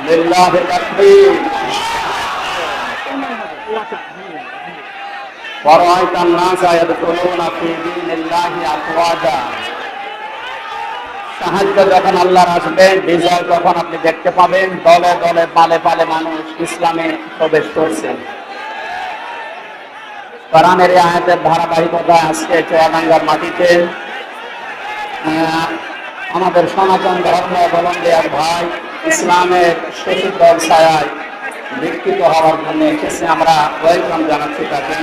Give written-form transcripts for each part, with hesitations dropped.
লিল্লাহি তাকবীর। ওয়ারাআইতান NASA ইয়াদখুলুনা fee দীনিল্লাহি আফওয়াজা। সাহায্য যখন আল্লাহর আসবে, বিজয় তখন আপনি দেখতে পাবেন দলে দলে পালে পালে মানুষ ইসলামে প্রবেশ করছে। কোরআনের এই আয়াতের ধারাবাহিকতা আজকে চুয়াডাঙ্গার মাটিতে আমাদের সনাতন ধর্মাবলম্বী এক ভাই ইসলামের শশীতল ছায়ায় দীক্ষিত হওয়ার জন্য এসেছে। আমরা ওয়েলকাম জানাচ্ছি তাকে।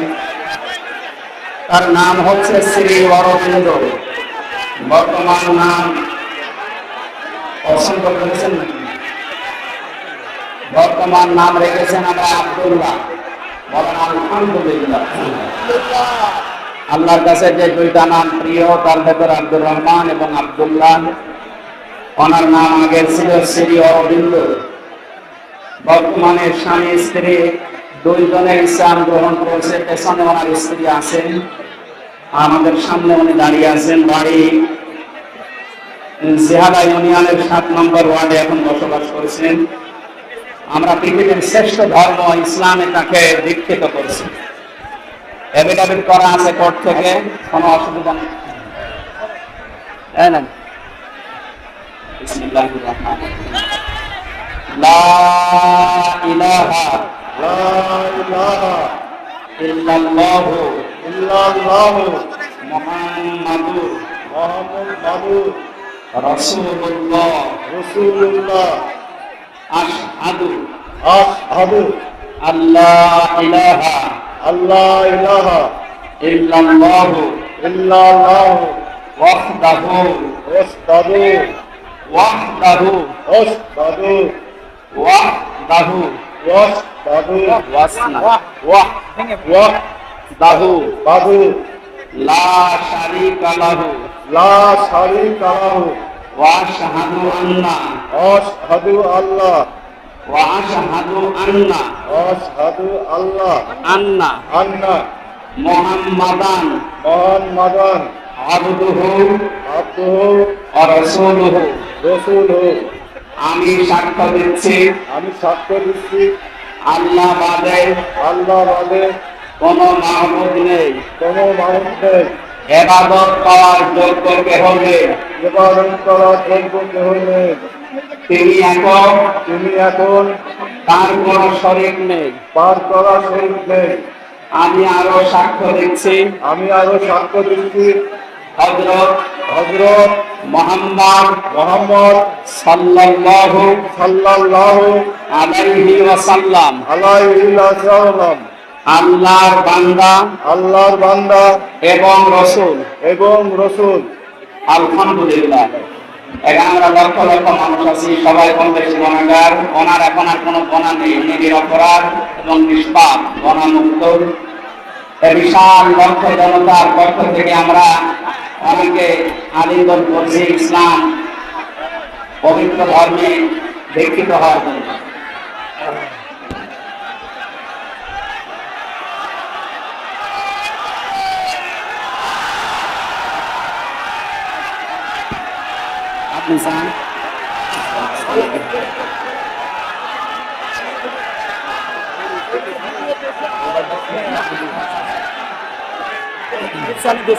তার নাম হচ্ছে শ্রী অরবিন্দ। বর্তমান নাম পছন্দ করেছেন নাকি? বর্তমান নাম রেখেছেন আমরা আব্দুল্লাহ। বলেন আলহামদুলিল্লাহ। আল্লাহর কাছে যে দুইটা নাম প্রিয়, তার ভেতর আব্দুর রহমান এবং আব্দুল্লাহ। ওনার নাম আগে ছিল শ্রী অরবিন্দ। বর্তমানে স্বামী স্ত্রী দুইজনে ইসলাম গ্রহণ করেছে। পেছনে ওনার স্ত্রী আছেন, আমাদের সামনে উনি দাঁড়িয়ে আছেন। বাড়ি জিহাদা ইউনিয়নের 7 নম্বর ওয়ার্ডে এখন বসবাস করছেন। আমরা পৃথিবীর শ্রেষ্ঠ ধর্ম ইসলামে তাকে দীক্ষিত করছি। এফিডেভিট করা আছে কোর্ট থেকে, কোনো অসুবিধা নেই। বিসমিল্লাহির রাহমানির রাহিম। লা ইলাহা ইল্লাল্লাহু মুহাম্মাদুর রাসূলুল্লাহ আশহাদু আল্লা ইলাহা ইল্লাল্লাহু ওয়াহদাহু লা শারীকা লাহু ওয়া আশহাদু আন্না মুহাম্মাদান আবদুহু ওয়া রাসূলুহু। আমি সাক্ষ্য দিচ্ছি আল্লাহ বাদে কোন মাহবুদ নেই, ইবাদত করার যোগ্য কেহ নেই। তিনি এখন, তার কোন শরীক নেই। আমি আরো সাক্ষ্য দিচ্ছি হযরত মুহাম্মদ সাল্লাল্লাহু আলাইহি ওয়াসাল্লাম আল্লাহর বান্দা এবং রাসূল। আলহামদুলিল্লাহ। এখানে আমরা লক্ষ লক্ষ মানুষ আছি, সবাই কম বেশি গুনাহগার। ওনার এখন আর কোনো গুনাহ নেই, উনি নিরপরাধ এবং নিষ্পাপ, গুনাহমুক্ত। এই বিশাল লক্ষ জনতার পক্ষ থেকে আমরা অনেকে আলিঙ্গন করছি ইসলাম পবিত্র ধর্মে দীক্ষিত হওয়ার জন্য। আপনি চান Sen de